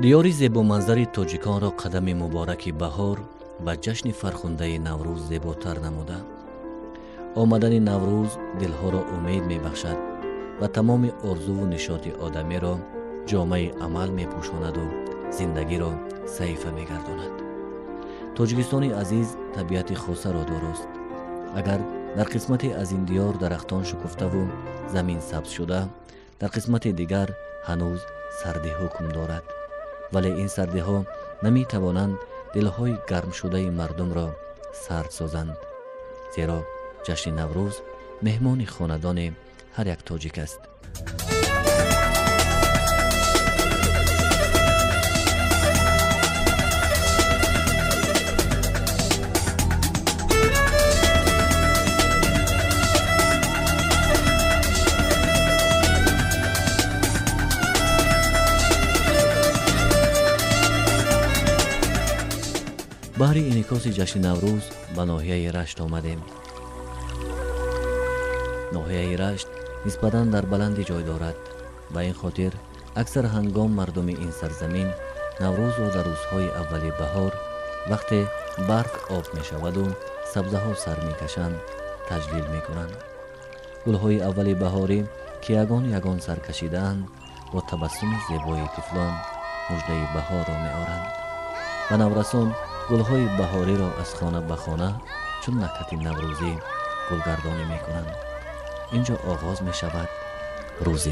دیاری زیبا منظر تاجیکان را قدم مبارک بهار و جشن فرخنده نوروز زیباتر نموده. آمدن نوروز دلها را امید می بخشد و تمام آرزو و نشاط آدمی را جامه عمل می پوشاند و زندگی را صحیفه می گرداند. تاجیکستان عزیز طبیعت خاص را دارست. اگر در قسمت از این دیار درختان شکفته و زمین سبز شده، در قسمت دیگر هنوز سردی حکم دارد. ولی این سردی ها نمی توانند دلهای گرم شده مردم را سرد سازند، زیرا جشن نوروز مهمان خاندان هر یک تاجیک است. بهر انعکاس جشن نوروز به ناحیه رشت آمدیم. ناحیه رشت نسبتاً در بلندی جای دارد و این خاطر اکثر هنگام مردم این سرزمین نوروز را در روزهای اولی بهار وقتی برف آب می شود و سبزه ها سر می کشند تجلیل می کنند. گلهای اولی بهاری که یگان یگان سر کشیدند با تبسم زیبای طفلان مژده بهار را می آورند و نورسان گلهای بهاری را از خانه به خانه چون نکهت نوروزی گلگردانی می کنند. اینجا آغاز می شود روز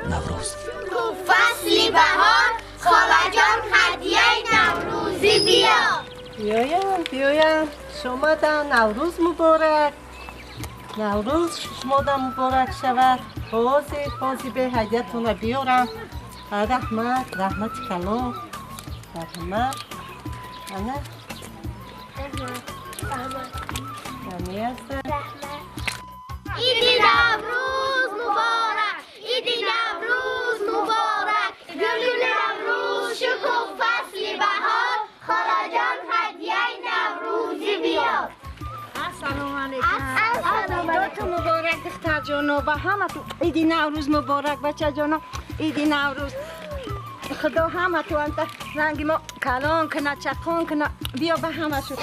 نوروز. تو فصل بهار خاله جان هدیه نوروزی بیا. بیایم شما دا نوروز مبارک. نوروز شما دا مبارک شود. حاضی به هدیه‌تون بیارم. رحمت کلام. رحمت انا ایدی نوروز مبارک، ایدی نوروز مبارک، گلول نوروز شکوه فصل بهار، خاله جان هدیه نوروزی بیار. السلام علیکم. عیدتون مبارک دختر جانا و همه تو. ایدی نوروز مبارک بچه جانا. ایدی نوروز خدا همه تو انت رنگ ما کلان کنه چکان کنه. بیا به همه شو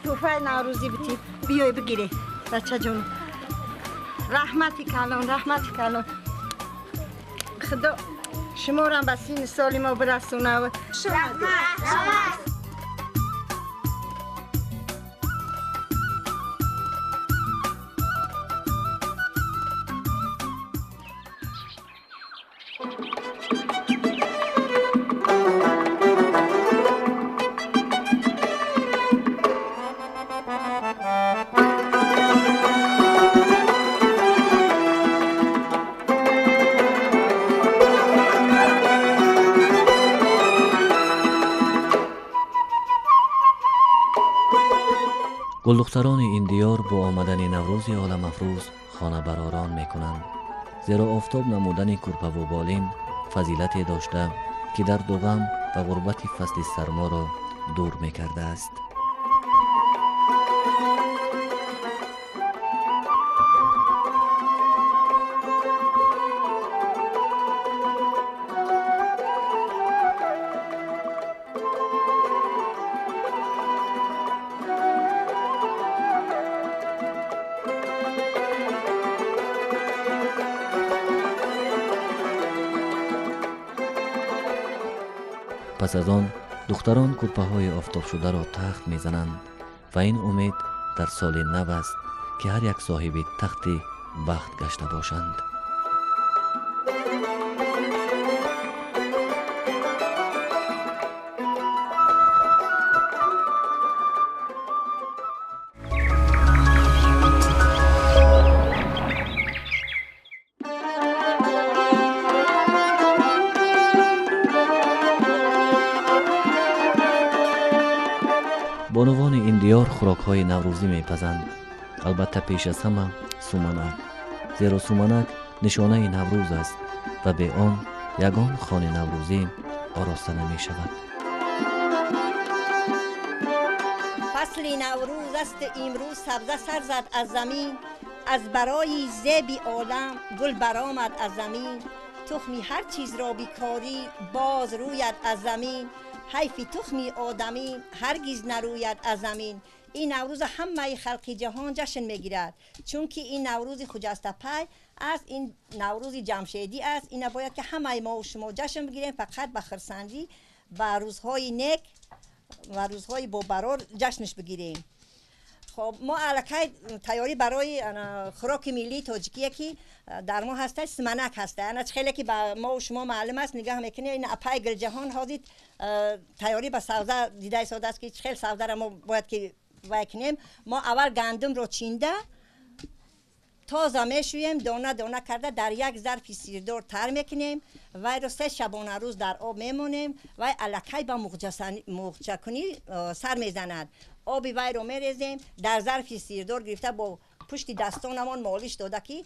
توفه نوروزی بتیم بیای بگیری بچه جون. رحمتی کلان خدا شما را به سین سالی ما برسونه و رحمت. گلدختران این دیار با آمدن نوروز عالم افروز خانه براران می کنند، زیرا آفتاب نمودن کرپه و بالین فضیلتی داشته که در دوغم و غربت فصل سرما را دور می کرده است. پس از آن دختران کرپه های آفتاب شده را تخت می زنند و این امید در سال نو است که هر یک صاحب تخت بخت گشته باشند. بانوان این دیار خوراک‌های نوروزی می‌پزند. البته پیش از همه سومنک، زیرا سومنک نشانه نوروز است و به آن یگان خانه نوروزی آراسته نمی‌شود. فصل نوروز است امروز سبزه سر زد از زمین، از برای زیب عالم گل برآمد از زمین. تخمی هر چیز را بیکاری باز روید از زمین. حیف تخمی آدمی هرگز نروید از زمین. این نوروز همه خلق جهان جشن میگیرد، چون که این نوروز خجسته پی است، این نوروز جمشیدی است. این باید که همه ما و شما جشن بگیریم، فقط به خرسندی و روزهای نیک و روزهای با برار جشنش بگیریم. خب ما الکی تیاری برای خوراک ملی تاجیکیه که در ما هسته سمنک هسته. انا خیلی که با ما و شما معلوم است نگاه میکنه این اپای گل جهان هازید تیاری با سبزه دیده ساده است که خیلی سبزه را ما باید که وکنیم. ما اول گندم رو چینده تازه میشویم، دانه دانه کرده در یک ظرف سیردار تر میکنیم و رو 3 شبانه روز در آب میمونیم و الکی با مغچه کنی سر میزند. آبی وی رو میریزیم در ظرف سیردار گرفته با پشت دستانمان مالش داده که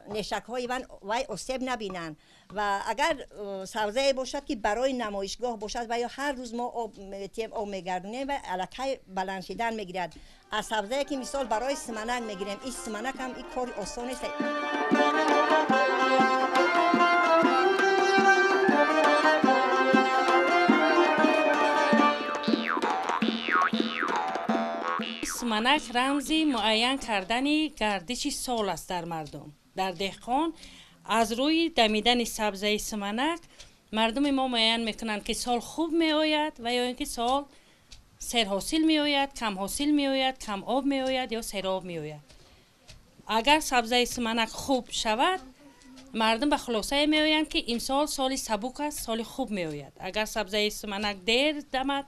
نشک های وی آسیب نبینن. و اگر سبزه باشد که برای نمایشگاه باشد و یا هر روز ما آب میگردونیم و الکی بلند شدن میگیرد. از سبزه که مثال برای سمنک میگیریم، این سمنک هم این کار آسان است. سمنک رمزی معین کردن گردش سال است در مردم. در دهقان از روی دمیدن سبزه سمنک مردم ما معین میکنند که سال خوب می آید و یا اینکه سال سیر حاصل می آید، کم حاصل می آید، کم آب می آید یا سیراب می آید. اگر سبزه سمنک خوب شود مردم به خلاصه می آیند که این سال سالی سبک است، سالی خوب می آید. اگر سبزه سمنک دیر دمد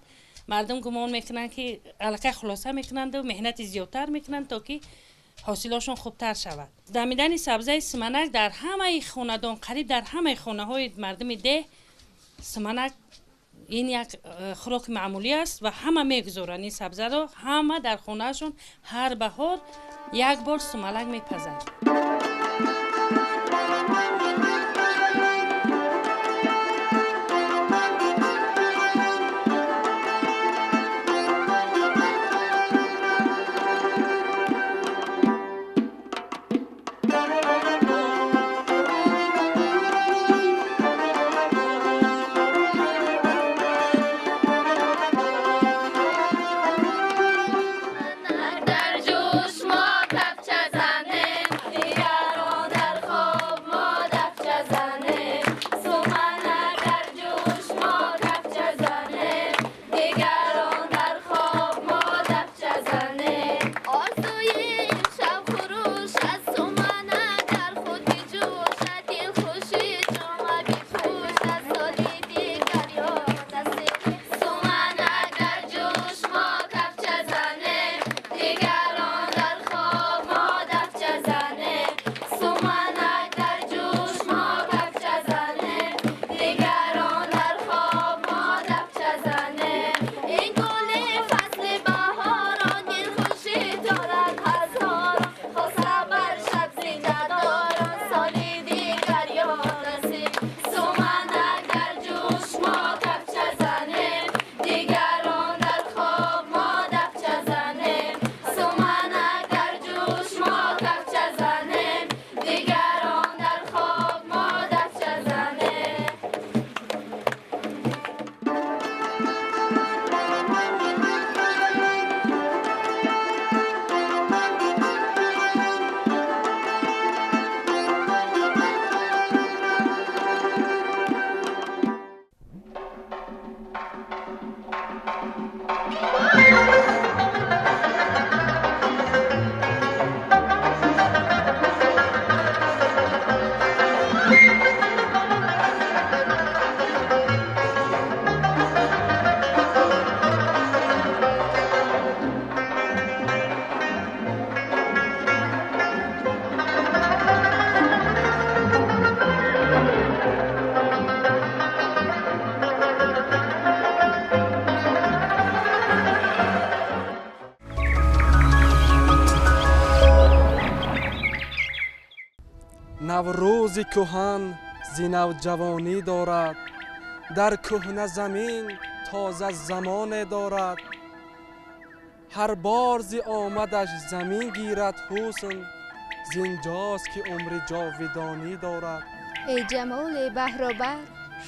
مردم گمان میکنند که الکی خلاصه میکنند و مهنت زیادتر میکنند تا که حاصلاشون خوبتر شود. دمیدن سبزه سمنک در همه خانه‌دان، قریب در همه خانه های مردم ده سمنک این یک خوراک معمولی است و همه میگذارند این سبزه رو. همه در خانهشون هر بهار یک بار سمنک میپزند. نوروز کهن ز نوجوانی دارد، در کهنه زمین تازه زمان دارد. هر بار ز آمدش زمین گیرد حسن، زینجاست که عمر جاودانی دارد. ای جمال بحر و بر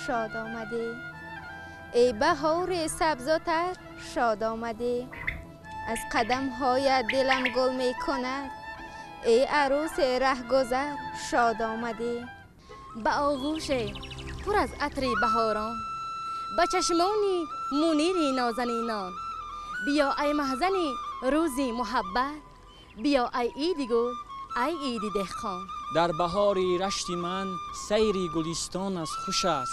شاد آمده، ای بهار سبزاتر شاد آمده، از قدم های دلم گل می کند، ای عروس رهگذر شاد آمده. به آغوش پر از عطر بهاران، به چشمانی منیر نازنینان، بیا ای محزن روزی محبت، بیا ای عید گل ای عید دهقان. در بهاری رشت من سیری گلستانش خوش است،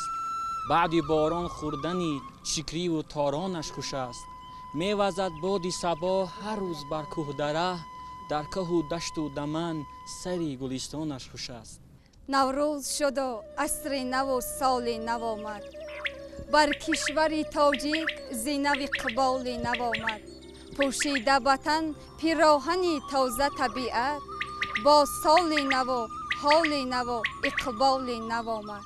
بعد باران خوردنی چکری و تارانش خوش است. میوزد باد صبا هر روز بر کوه دره، در که و دشت و دمن سیری گلستانش خوش است. نوروز شد و عصر نو و سال نو آمد، بر کشور تاجیک زینو اقبال نو آمد. پوشیده وطن پیراهنی تازه طبیعت، با سال نو و حال نو و اقبال نو آمد.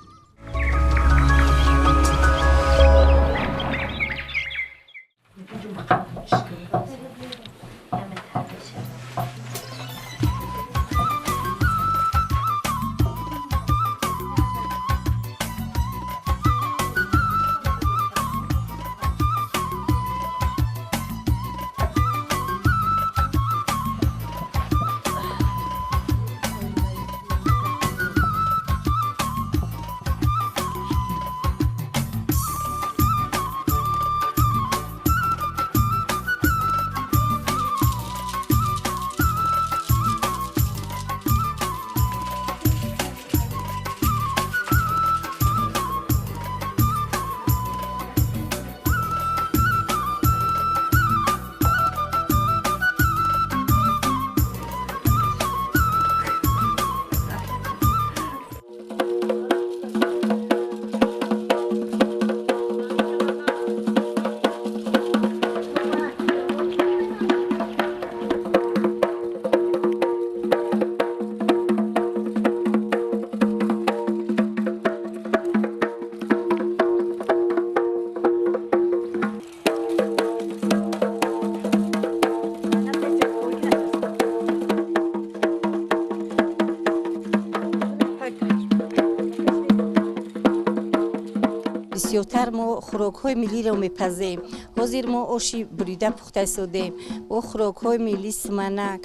بسیارتر ما خوراک های ملی را میپزیم. حاضر ما آشی بریده پخته سودیم، با خوراک های ملی سمنک،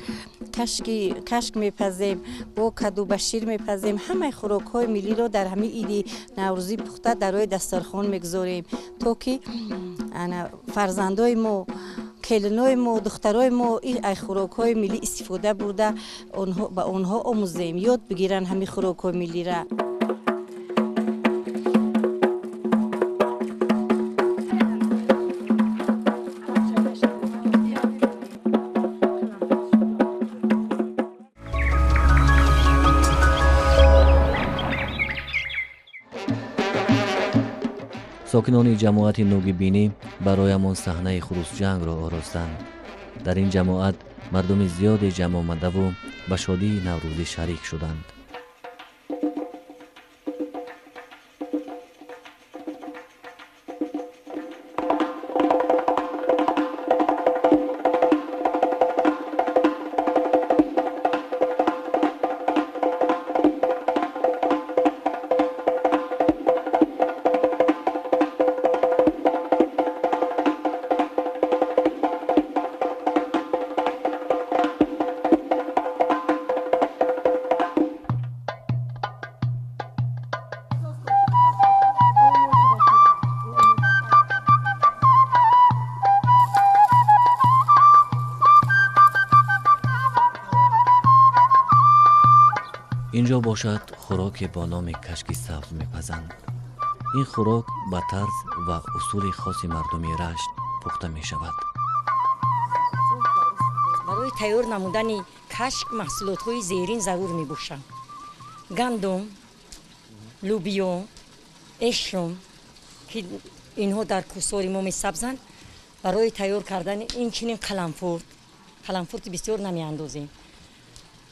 کشک میپزیم، با کدو بشیر میپزیم. همه خوراک های ملی را در همه عید نوروزی پخته در روی دسترخوان میگذاریم تا که فرزندای ما، کلنای ما، دخترای ما این خوراک های ملی استفاده برده به آنها آموزیم، یاد بگیرن همین خوراک های ملی را. ساکنان جماعت نوگیبینی برایمان صحنه خروس جنگ را آراستند. در این جماعت مردم زیادی جمع آمده و به شادی نوروزی شریک شدند. اینجا باشد خوراک با نام کشک سبز میپزند. این خوراک با طرز و اصول خاص مردمی رشت پخته می شود. برای تیار نمودن کشک محصولات های زیرین ضرور می باشند: گندم، لوبیا، اشرم که اینها در کوساری ما می سبزند. برای تیار کردن این چنین قلمفورت بسیار نمی اندازیم.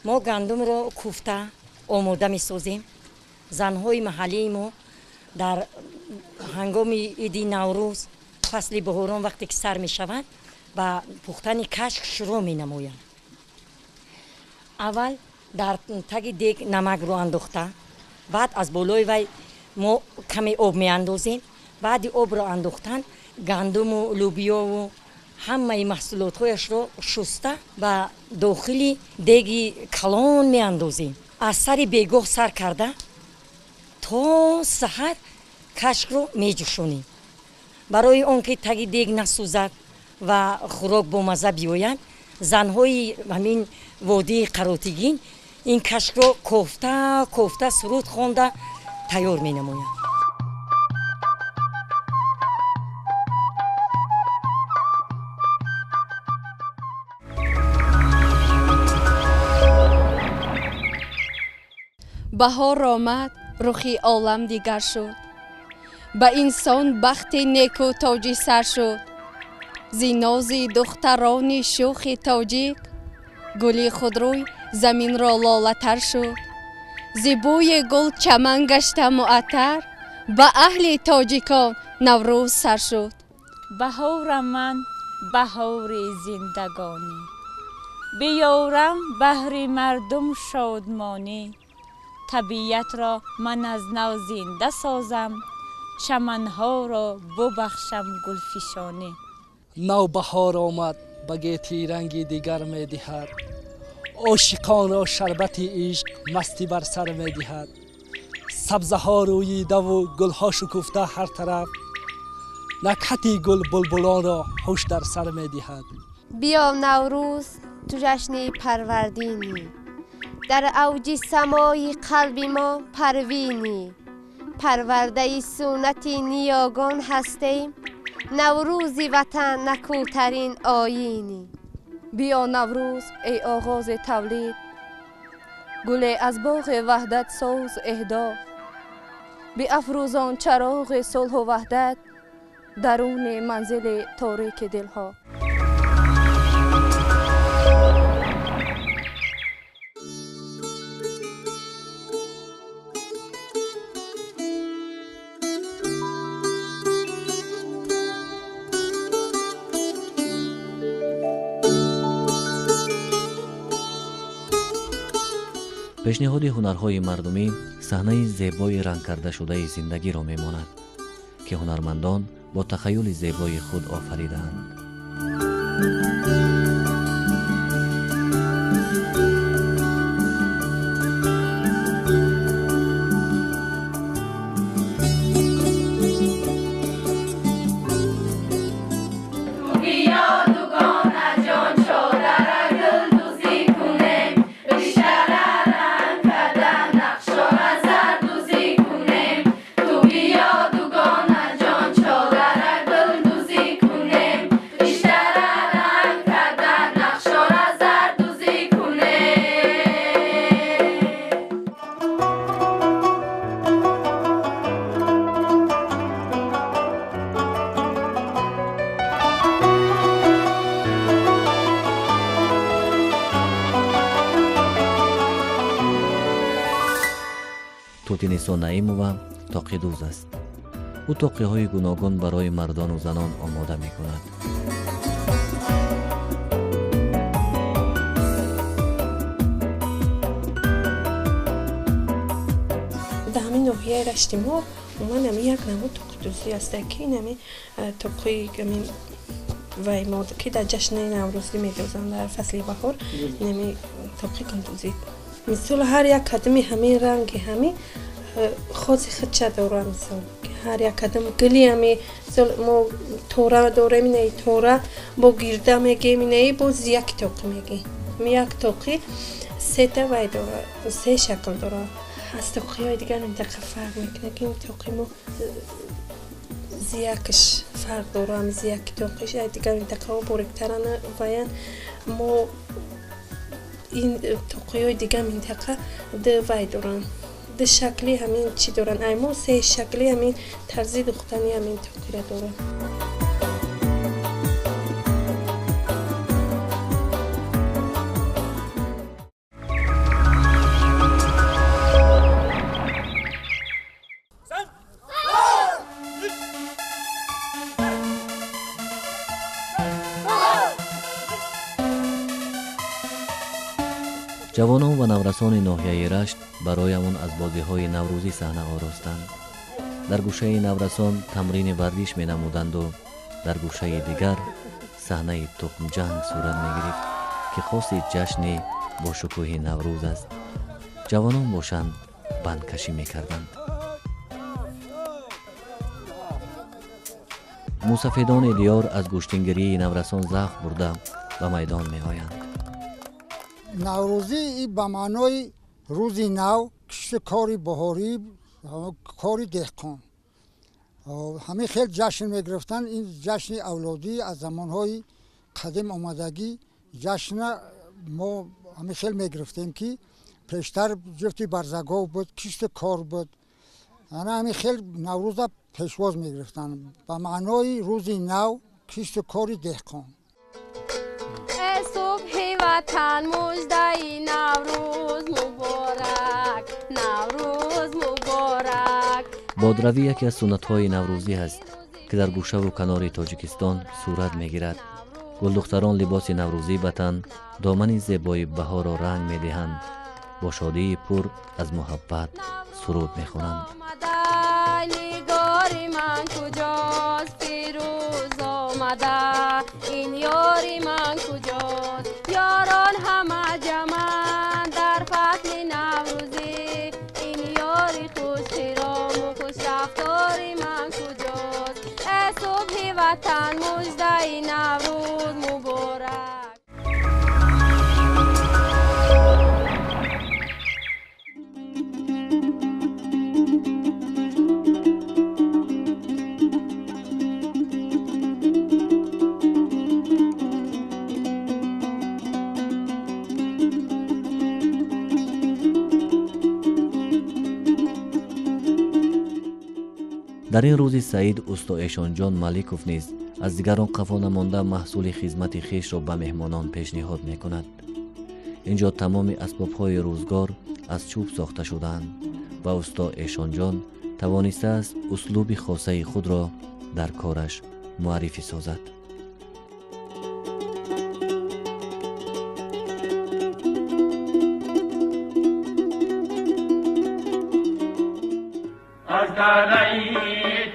ما گندم را کوفته آماده می سازیم. زنهای محلی ما در هنگام عید نوروز فصل بهاران وقتی که سر می شود با پختن کشک شروع می نمایند. اول در تگ دیگ نمک رو انداخته بعد از بالای وی ما کمی آب میاندازیم. بعد آب را انداختن گندم و لوبیا و همه محصولاتش را شسته و داخل دیگی کلان میاندازیم. از سر بیگاه سر کرده تا سحر کشک رو میجوشونیم. برای آنکه تگی دیگ نسوزد و خوراک با مزه بیاید، زنهای همین وادی قراتگین این کشک رو کوفته سرود خوانده تیار می نموید. بهار آمد رخی عالم دیگر شد، به انسان بخت نیکو تاجی سر شد. زینازی دختران شوخ تاجیک گلی خودروی زمین را لاله تر شد. زیبوی گل چمن گشته معطر، به اهل تاجیکان نوروز سر شد. بهار من بهار زندگانی، بیارم بهر مردم شادمانی. طبیعت را من از نو زنده سازم، چمنها را ببخشم گلفشانی. نو بهار آمد به گیتی رنگی دیگر می دهد، عاشقان را شربت عشق مستی بر سر می دهد. سبزه ها روییده و گل ها شکفته هر طرف، نکهت گل بلبلان را هوش در سر می دهد. بیا نوروز تو جشن پروردینی، در اوج سمای قلب ما پروینی. پرورده سنت نیاگان هستیم، نوروز وطن نکوترین آیینی. بیا نوروز ای آغاز تولید، گل از باغ وحدت ساز اهدا. بی افروزان چراغ صلح و وحدت درون منزل تاریک دلها. пешниҳоди ҳунарҳои мардумӣ саҳнаи зебои ранг карда шудаи зиндагиро мемонад, ки ҳунармандон бо тахаюли зебои худ офаридаанд. тутиниссо наимова тоқидӯз аст. ӯ тоқиҳои гуногун барои мардону занон омода мекунад. дар ҳамин ноҳияи рашти мо умуман як намуд тоқидӯзӣ аст, ки нами тоқии вай мо ки дар ҷашни наврӯзӣ медозанд дар фасли баҳор, нами тоқи гандузӣ мисол ҳар як қадами ҳамин ранги ҳами хози худша дора. мисол ҳар як қадам гули ҳами мисол мо тора дорем, инаи тора бо гирда мегем, инаи боз як тоқи мегем. як тоқи сета вай дора, се шакл дора. аз тоқиҳои дигар минтақа фарқ мекунад, ки ин тоқи мо зиякаш фарқ дора. ҳами зияки тоқиш дигар минтақаҳо бориктарана ваян. мо ин тоқиҳои дигар минтақа ду вай доранд, ду шакли ҳамин чӣ доранд. ай мо се шакли ҳамин тарзи духтани ҳамин тоқира доранд. جوانان و نورسان ناحیه رشت برایمون از بازی‌های نوروزی صحنه آراستند. در گوشه نورسان تمرین ورزش می‌نمودند و در گوشه دیگر صحنه تخم جنگ صورت می‌گرفت که خاصی جشن با شکوه نوروز است. جوانان باشند بندکشی می‌کردند. موسفیدان دیار از گوشتنگری نورسان زخم برده به میدان می‌آیند. نوروزی به معنای روزی نو، کشت کاری بهاری، کاری دهقان. همه خیلی جشن میگرفتن. این جشن اولادی از زمانهای قدیم آمدگی جشن ما همه خیلی میگرفتیم که پیشتر جفتی برزگاه بود، کشت کار بود. همه خیلی نوروز پیشواز میگرفتن به معنای روزی نو، کشت کاری دهقان. صبح وطن مژده نوروز مبارک، نوروز مبارک. بادروی یکی از سنت‌های نوروزی است که در گوشه و کنار تاجیکستان صورت می‌گیرد. گلدختران لباس نوروزی به تن، دامن زیبای بهار را رنگ می‌دهند. با شادی پر از محبت سرود می‌خوانند. نگاری من کجاست پیروز آمده، این یاری من کجاست، یاران همه جمعند در فصل نوروزی، این یاری خوش خرام و خوش رفتاری من کجاست. ای صبح وطن مژده نوروز مبارک. در این روز سعید اوستا ایشان جان ملیکوف نیز از دیگران قفا نمانده محصول خدمت خویش را به مهمانان پیشنهاد می‌کند. اینجا تمام اسباب‌های روزگار از چوب ساخته شده‌اند و اوستا ایشان جان توانسته است اسلوب خاصه خود را در کارش معرفی سازد. از دره‌ای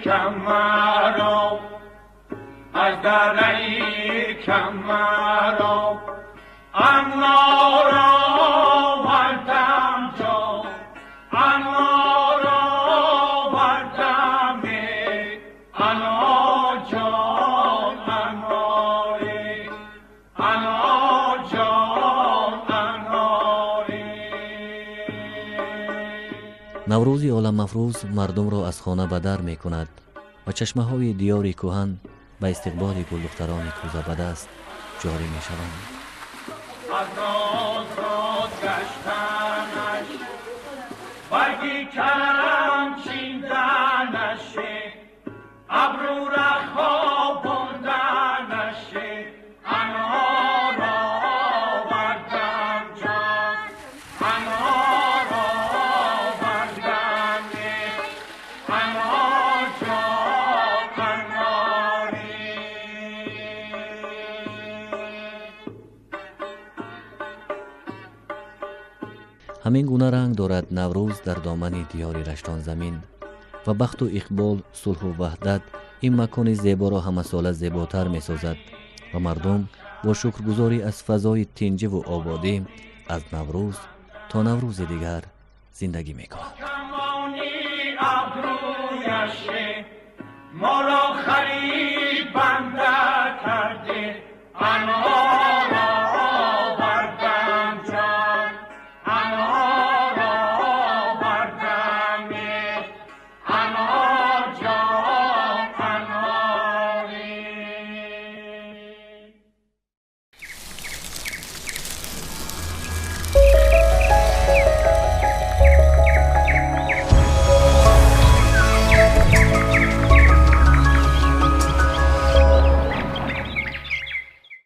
کمرو، از دره‌ای کمرو، انارا وردم جو، انارا وردم انار جان، اناری، انار جان، اناری. نوروزی عالم مفروز مردم را از خانه به در می کند و چشمه های دیاری کهن به استقبال گلدختران کوزه به دست جاری می شوند. از راز گشتنش برگی کرم چیندنش، ابرو را خواباندنش، انارا وردم جان، انارا وردم، انار جان، اناری. همین گونه رنگ دارد نوروز در دامن دیار رشتان زمین و بخت و اقبال، صلح و وحدت این مکان زیبا را همه ساله زیباتر می سازد و مردم با شکرگزاری از فضای تنجه و آبادی از نوروز تا نوروز دیگر زندگی می کنند.